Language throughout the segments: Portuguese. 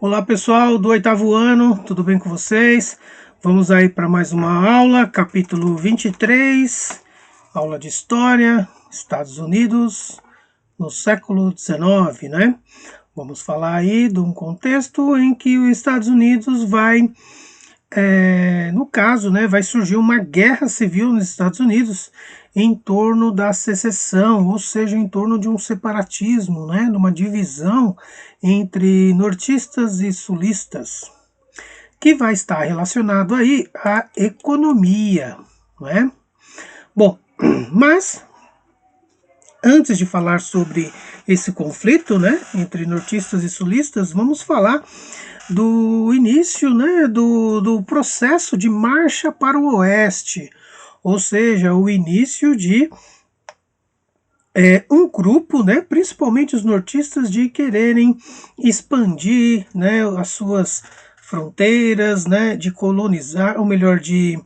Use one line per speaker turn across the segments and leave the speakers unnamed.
Olá pessoal do oitavo ano, tudo bem com vocês? Vamos aí para mais uma aula, capítulo 23, aula de História, Estados Unidos no século XIX, né? Vamos falar aí de um contexto em que os Estados Unidos no caso, né, vai surgir uma guerra civil nos Estados Unidos em torno da secessão, ou seja, em torno de um separatismo, né, de uma divisão entre nortistas e sulistas, que vai estar relacionado aí à economia, não é? Bom, mas antes de falar sobre esse conflito, né, entre nortistas e sulistas, vamos falar do início, né, do processo de marcha para o oeste, ou seja, o início de um grupo, né, principalmente os nortistas, de quererem expandir, né, as suas fronteiras, né, de colonizar, ou melhor, de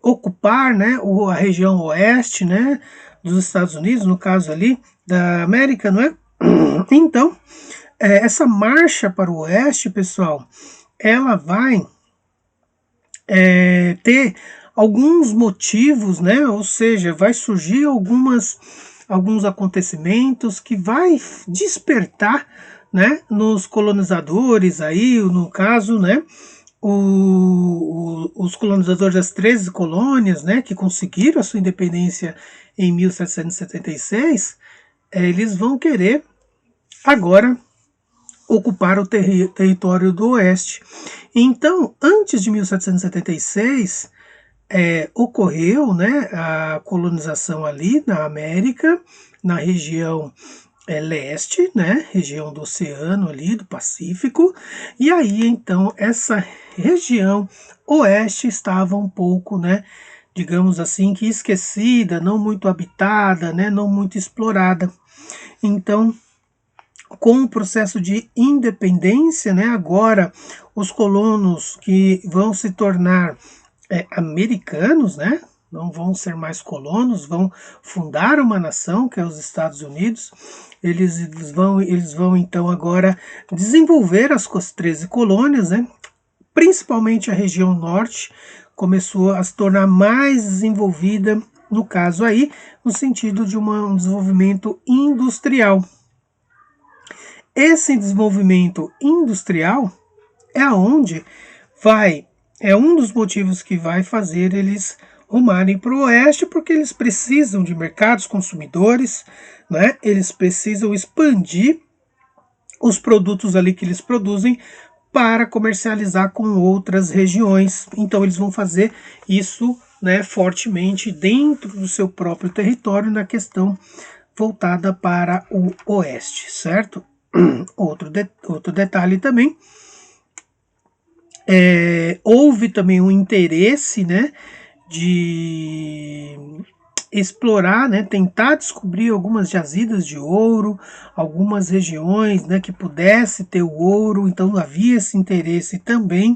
ocupar, né, a região oeste, né, dos Estados Unidos, no caso ali da América, não é? Então, essa marcha para o oeste, pessoal, ela vai ter alguns motivos, né? Ou seja, vai surgir alguns acontecimentos que vai despertar, né, nos colonizadores aí, no caso, né, os colonizadores das 13 colônias, né, que conseguiram a sua independência em 1776, eles vão querer agora ocupar o território do oeste. Então, antes de 1776, ocorreu, né, a colonização ali na América, na região leste, né, região do oceano ali, do Pacífico, e aí então essa região oeste estava um pouco, né, digamos assim, que esquecida, não muito habitada, né, não muito explorada. Então, com o processo de independência, né, agora os colonos que vão se tornar americanos, né, não vão ser mais colonos, vão fundar uma nação, que é os Estados Unidos. Eles vão então agora desenvolver as 13 colônias, né, principalmente a região norte começou a se tornar mais desenvolvida, no caso aí, no sentido de um desenvolvimento industrial. Esse desenvolvimento industrial é onde é um dos motivos que vai fazer eles rumarem para o oeste, porque eles precisam de mercados consumidores, né? Eles precisam expandir os produtos ali que eles produzem para comercializar com outras regiões. Então eles vão fazer isso, né, fortemente dentro do seu próprio território na questão voltada para o oeste, certo? Outro detalhe também, houve também um interesse, né, de explorar, né, tentar descobrir algumas jazidas de ouro, algumas regiões, né, que pudesse ter o ouro, então havia esse interesse também.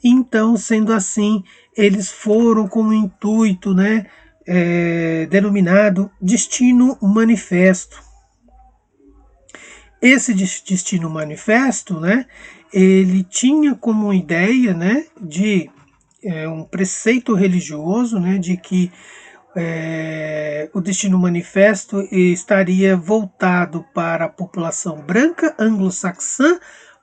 Então, sendo assim, eles foram com o intuito, né, denominado Destino Manifesto. Esse Destino Manifesto, né, ele tinha como ideia, né, de um preceito religioso, né, de que o Destino Manifesto estaria voltado para a população branca, anglo-saxã,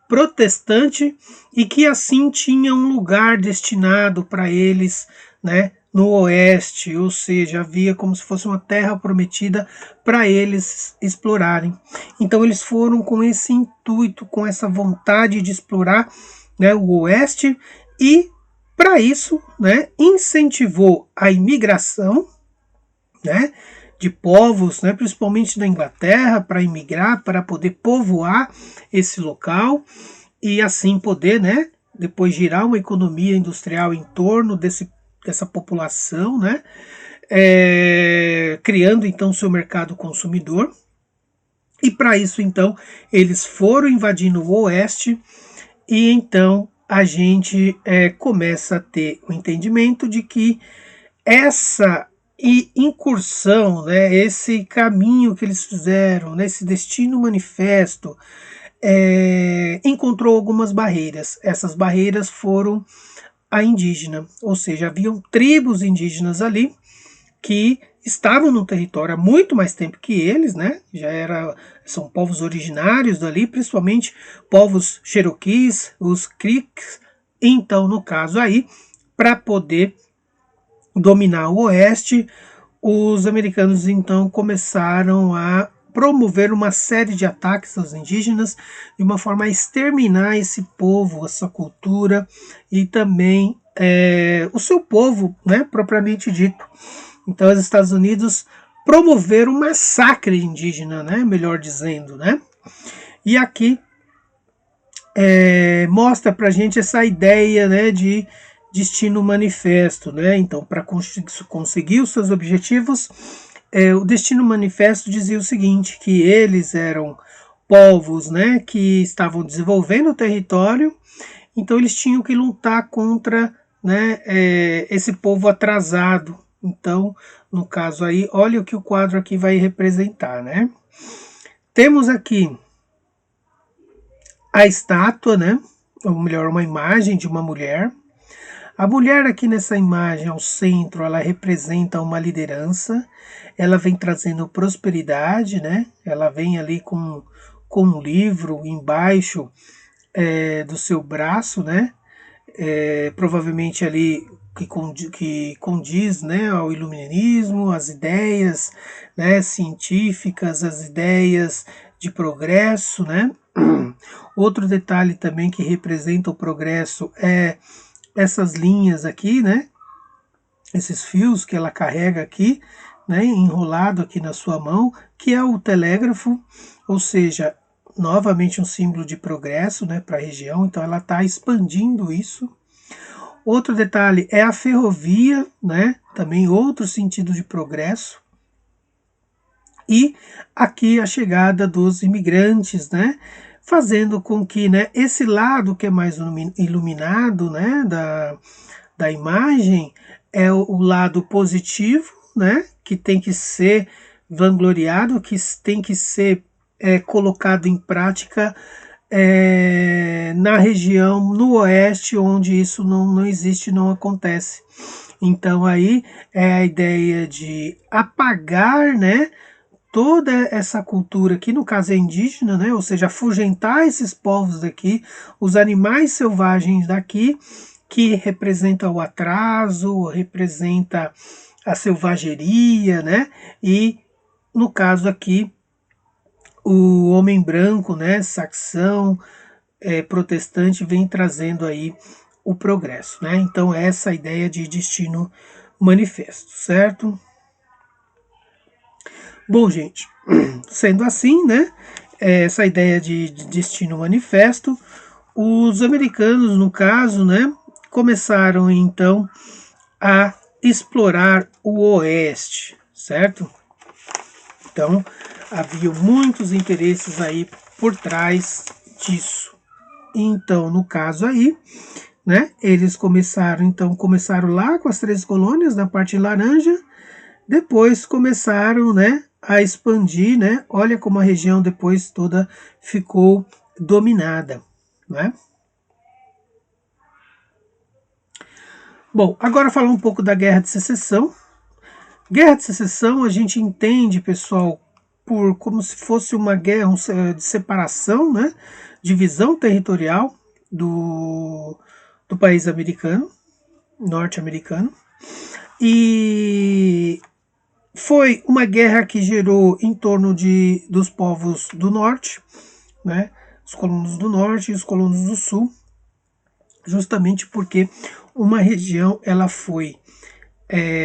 protestante, e que assim tinha um lugar destinado para eles, né, no oeste, ou seja, havia como se fosse uma terra prometida para eles explorarem. Então eles foram com esse intuito, com essa vontade de explorar, né, o oeste, e para isso, né, incentivou a imigração, né, de povos, né, principalmente da Inglaterra, para imigrar, para poder povoar esse local e assim poder, né, depois girar uma economia industrial em torno dessa população, né, criando então seu mercado consumidor. E para isso então eles foram invadindo o oeste e então a gente começa a ter o entendimento de que essa incursão, né, esse caminho que eles fizeram, né, esse destino manifesto, encontrou algumas barreiras. Essas barreiras foram a indígena, ou seja, haviam tribos indígenas ali que estavam no território há muito mais tempo que eles, né? São povos originários dali, principalmente povos Cherokees, os Creeks. Então, no caso aí, para poder dominar o oeste, os americanos então começaram a promover uma série de ataques aos indígenas de uma forma a exterminar esse povo, essa cultura e também o seu povo, né, propriamente dito. Então, os Estados Unidos promoveram um massacre indígena, né, melhor dizendo, né? E aqui mostra para a gente essa ideia, né, de destino manifesto, né? Então, para conseguir os seus objetivos, o destino manifesto dizia o seguinte, que eles eram povos, né, que estavam desenvolvendo o território, então eles tinham que lutar contra, né, esse povo atrasado. Então, no caso aí, olha o que o quadro aqui vai representar, né? Temos aqui a estátua, né? Ou melhor, uma imagem de uma mulher. A mulher aqui nessa imagem ao centro, ela representa uma liderança, ela vem trazendo prosperidade, né? Ela vem ali com um livro embaixo do seu braço, né? Provavelmente ali que condiz, né, ao iluminismo, as ideias, né, científicas, as ideias de progresso, né? Outro detalhe também que representa o progresso é essas linhas aqui, né? Esses fios que ela carrega aqui, né? Enrolado aqui na sua mão, que é o telégrafo, ou seja, novamente um símbolo de progresso, né, para a região. Então ela está expandindo isso. Outro detalhe é a ferrovia, né? Também outro sentido de progresso. E aqui a chegada dos imigrantes, né? Fazendo com que, né, esse lado que é mais iluminado, né, da imagem é o lado positivo, né, que tem que ser vangloriado, que tem que ser colocado em prática na região, no oeste, onde isso não existe, não acontece. Então aí é a ideia de apagar, né, toda essa cultura, que no caso é indígena, né, ou seja, afugentar esses povos daqui, os animais selvagens daqui, que representa o atraso, representa a selvageria, né, e no caso aqui o homem branco, né, saxão, protestante, vem trazendo aí o progresso, né? Então essa ideia de destino manifesto, certo? Bom, gente, sendo assim, né, essa ideia de destino manifesto, os americanos, no caso, né, começaram então a explorar o oeste, certo? Então, havia muitos interesses aí por trás disso. Então, no caso aí, né, eles começaram lá com as 13 colônias na parte laranja, depois começaram, né, a expandir, né? Olha como a região depois toda ficou dominada, né? Bom, agora falar um pouco da Guerra de Secessão. Guerra de Secessão a gente entende, pessoal, por como se fosse uma guerra de separação, né? Divisão territorial do país americano, norte-americano. E foi uma guerra que gerou em torno dos povos do norte, né? Os colonos do norte e os colonos do sul, justamente porque uma região ela foi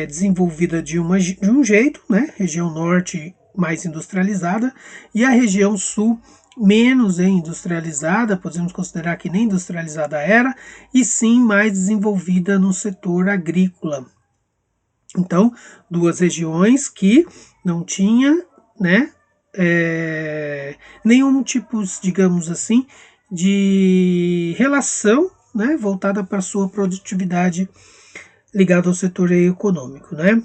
desenvolvida de um jeito, né? Região norte mais industrializada e a região sul menos industrializada, podemos considerar que nem industrializada era, e sim mais desenvolvida no setor agrícola. Então, duas regiões que não tinha, né, nenhum tipo, digamos assim, de relação, né, voltada para a sua produtividade ligada ao setor econômico, né?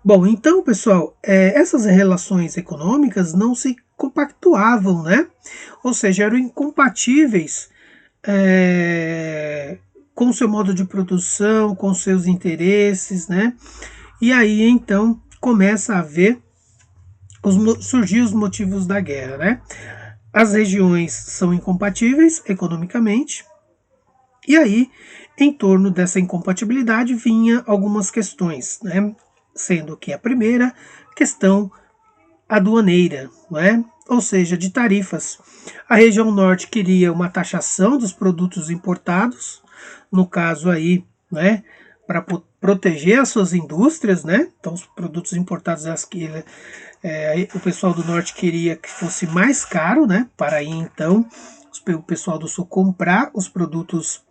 Bom, então, pessoal, essas relações econômicas não se compactuavam, né? Ou seja, eram incompatíveis com o seu modo de produção, com seus interesses, né? E aí então começa a haver surgir os motivos da guerra, né? As regiões são incompatíveis economicamente, e aí, em torno dessa incompatibilidade, vinha algumas questões, né? Sendo que a primeira questão aduaneira, né? Ou seja, de tarifas. A região norte queria uma taxação dos produtos importados, no caso aí, né? Para proteger as suas indústrias, né? Então, os produtos importados, o pessoal do norte queria que fosse mais caro, né? Para aí, então, o pessoal do sul comprar os produtos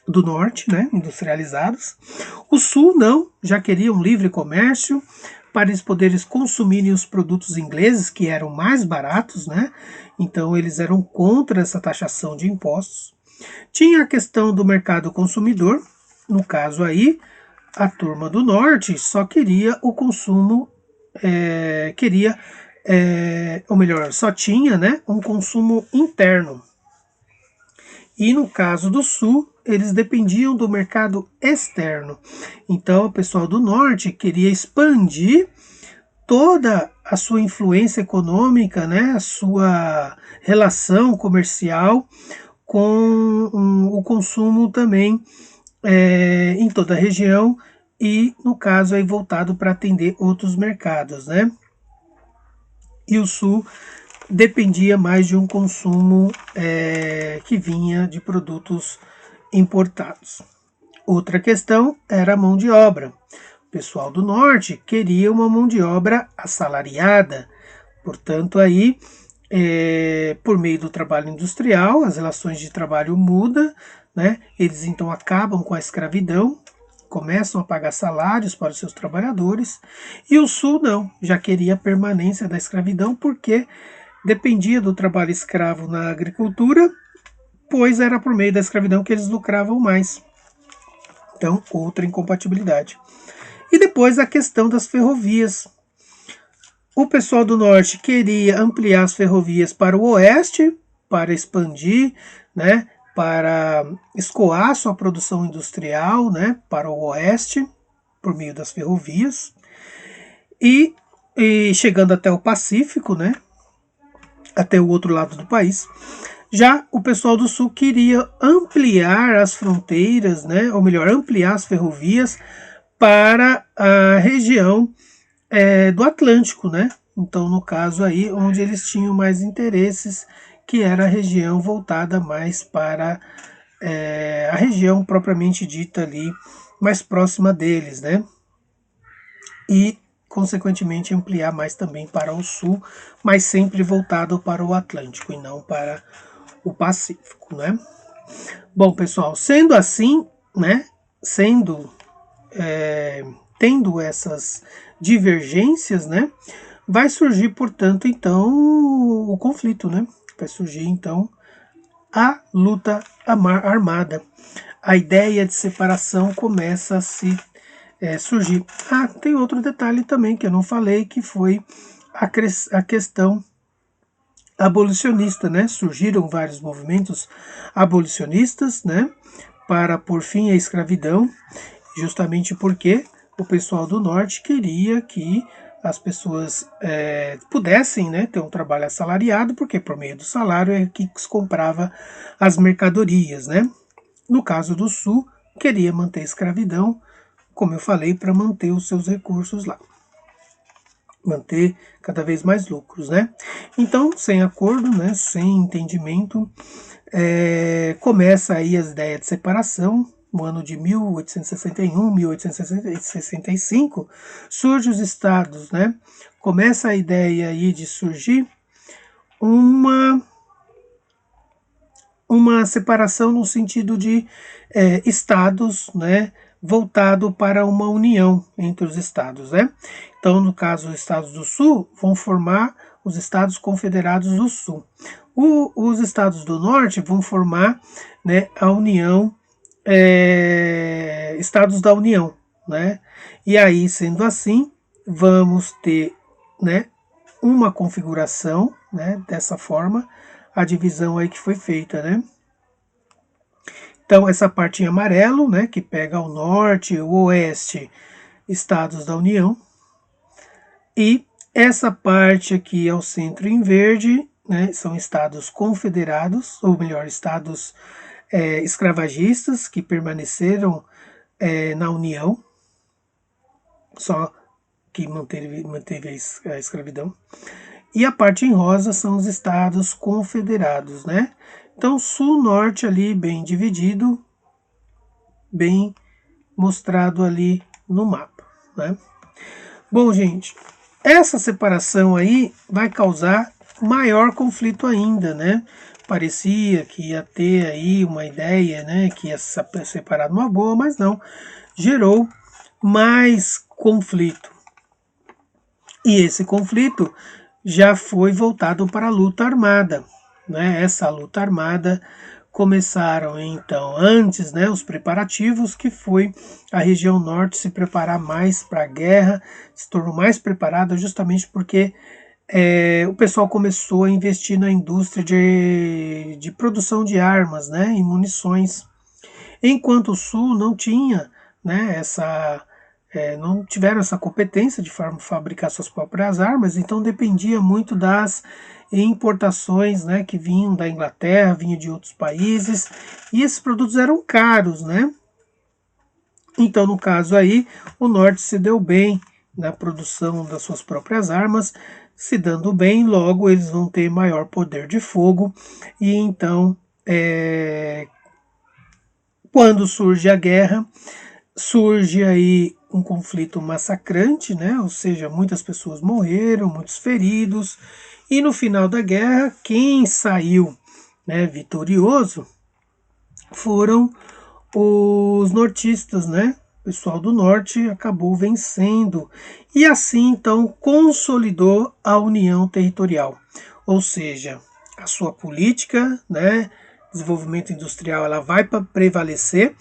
do norte, né, industrializados. O sul não, já queria um livre comércio para eles poderem consumirem os produtos ingleses que eram mais baratos, né? Então eles eram contra essa taxação de impostos. Tinha a questão do mercado consumidor, no caso aí a turma do norte só queria o consumo, ou melhor, só tinha, né, um consumo interno. E no caso do sul, eles dependiam do mercado externo. Então, o pessoal do norte queria expandir toda a sua influência econômica, né, a sua relação comercial com o consumo também em toda a região e, no caso, aí voltado para atender outros mercados, né? E o sul dependia mais de um consumo que vinha de produtos importados. Outra questão era a mão de obra. O pessoal do norte queria uma mão de obra assalariada, portanto aí por meio do trabalho industrial, as relações de trabalho mudam, né? Eles então acabam com a escravidão, começam a pagar salários para os seus trabalhadores, e o sul não, já queria a permanência da escravidão porque dependia do trabalho escravo na agricultura, pois era por meio da escravidão que eles lucravam mais. Então, outra incompatibilidade. E depois a questão das ferrovias. O pessoal do norte queria ampliar as ferrovias para o oeste, para expandir, né, para escoar sua produção industrial, né, para o oeste, por meio das ferrovias, e chegando até o Pacífico, né, até o outro lado do país. Já o pessoal do sul queria ampliar as fronteiras, né, ou melhor, ampliar as ferrovias para a região do Atlântico, né? Então, no caso aí, onde eles tinham mais interesses, que era a região voltada mais para a região propriamente dita ali, mais próxima deles, né? E, consequentemente, ampliar mais também para o sul, mas sempre voltado para o Atlântico e não para o Pacífico, né? Bom, pessoal, sendo assim, né? Tendo essas divergências, né? Vai surgir, portanto, então, o conflito, né? Vai surgir, então, a luta armada. A ideia de separação começa a se surgir. Tem outro detalhe também que eu não falei, que foi a questão abolicionista, né? Surgiram vários movimentos abolicionistas, né? Para pôr fim à escravidão, justamente porque o pessoal do norte queria que as pessoas pudessem, né, ter um trabalho assalariado, porque por meio do salário é que se comprava as mercadorias, né? No caso do sul, queria manter a escravidão, como eu falei, para manter os seus recursos lá, manter cada vez mais lucros, né? Então, sem acordo, né, sem entendimento, começa aí as ideias de separação. No ano de 1861, 1865, surgem os estados, né? Começa a ideia aí de surgir uma separação no sentido de estados, né? Voltado para uma união entre os estados, né? Então, no caso, os estados do sul vão formar os estados confederados do sul. Os estados do norte vão formar, né, a união Estados da União, né? E aí, sendo assim, vamos ter, né, uma configuração, né, dessa forma, a divisão aí que foi feita, né? Então, essa parte em amarelo, né, que pega o norte e o oeste, estados da União, e essa parte aqui ao centro em verde, né, são estados confederados, ou melhor, estados escravagistas que permaneceram na União, só que manteve a escravidão. E a parte em rosa são os estados confederados, né? Então, sul-norte ali bem dividido, bem mostrado ali no mapa, né? Bom, gente, essa separação aí vai causar maior conflito ainda, né? Parecia que ia ter aí uma ideia, né, que ia separar numa boa, mas não. Gerou mais conflito. E esse conflito já foi voltado para a luta armada, né? Essa luta armada começaram então antes, né, os preparativos, que foi a região norte se preparar mais para a guerra, se tornou mais preparada justamente porque o pessoal começou a investir na indústria de produção de armas, né, e munições, enquanto o sul não tinha, né, não tiveram essa competência de fabricar suas próprias armas, então dependia muito das importações, né, que vinham da Inglaterra, vinham de outros países, e esses produtos eram caros, né? Então, no caso aí, o norte se deu bem na produção das suas próprias armas, se dando bem, logo eles vão ter maior poder de fogo, e então, quando surge a guerra, surge aí um conflito massacrante, né? Ou seja, muitas pessoas morreram, muitos feridos, e no final da guerra, quem saiu, né, vitorioso foram os nortistas, né? O pessoal do norte acabou vencendo e assim então consolidou a União Territorial, ou seja, a sua política, né, desenvolvimento industrial, ela vai prevalecer,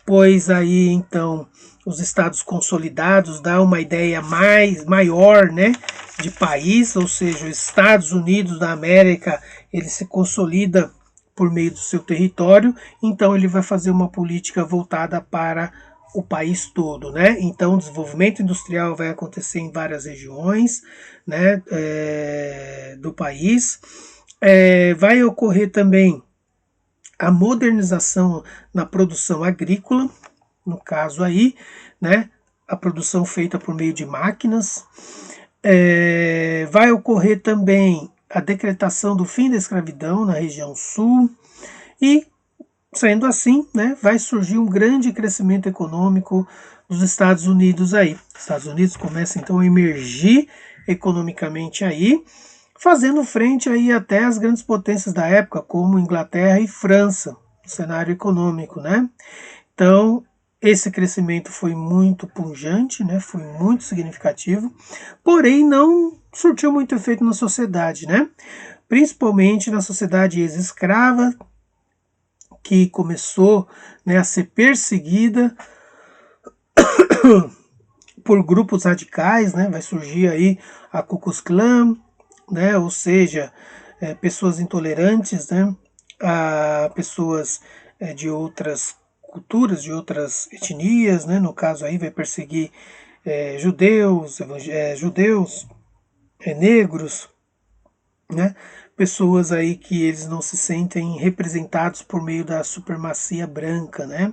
pois aí então os estados consolidados dá uma ideia maior, né, de país, ou seja, os Estados Unidos da América, ele se consolida por meio do seu território, então ele vai fazer uma política voltada para o país todo, né? Então o desenvolvimento industrial vai acontecer em várias regiões, né, do país. Vai ocorrer também a modernização na produção agrícola, no caso aí, né, a produção feita por meio de máquinas. Vai ocorrer também a decretação do fim da escravidão na região sul e, sendo assim, né, vai surgir um grande crescimento econômico dos Estados Unidos aí. Os Estados Unidos começam então a emergir economicamente aí, fazendo frente aí até às grandes potências da época, como Inglaterra e França, no cenário econômico, né? Então, esse crescimento foi muito pujante, né? Foi muito significativo, porém não surtiu muito efeito na sociedade, né? Principalmente na sociedade ex-escrava, que começou, né, a ser perseguida por grupos radicais, né? Vai surgir aí a Ku Klux Klan, né? Ou seja, pessoas intolerantes, né? A pessoas de outras culturas, de outras etnias, né? No caso aí vai perseguir judeus, negros, né? Pessoas aí que eles não se sentem representados por meio da supremacia branca, né?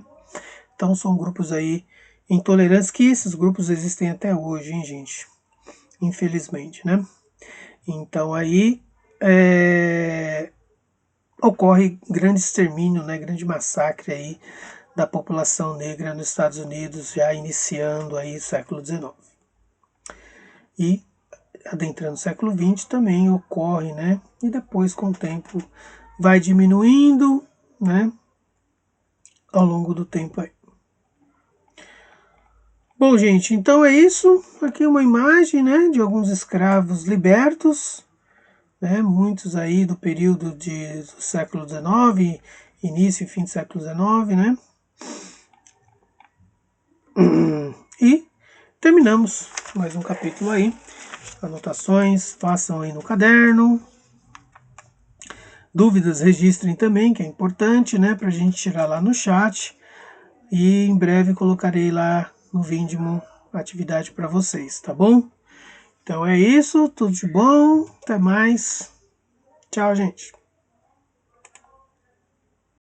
Então são grupos aí intolerantes, que esses grupos existem até hoje, hein, gente? Infelizmente, né? Então aí ocorre grande extermínio, né? Grande massacre aí da população negra nos Estados Unidos, já iniciando aí o século XIX. E adentrando o século XX também ocorre, né? E depois, com o tempo, vai diminuindo, né? Ao longo do tempo aí. Bom, gente, então é isso. Aqui uma imagem, né, de alguns escravos libertos, né? Muitos aí do período do século XIX, início e fim do século XIX, né? E terminamos mais um capítulo aí anotações façam aí no caderno. Dúvidas registrem também, que é importante, né, para a gente tirar lá no chat. E em breve colocarei lá no Vindimo a atividade para vocês, tá bom? Então é isso, tudo de bom, até mais. Tchau, gente.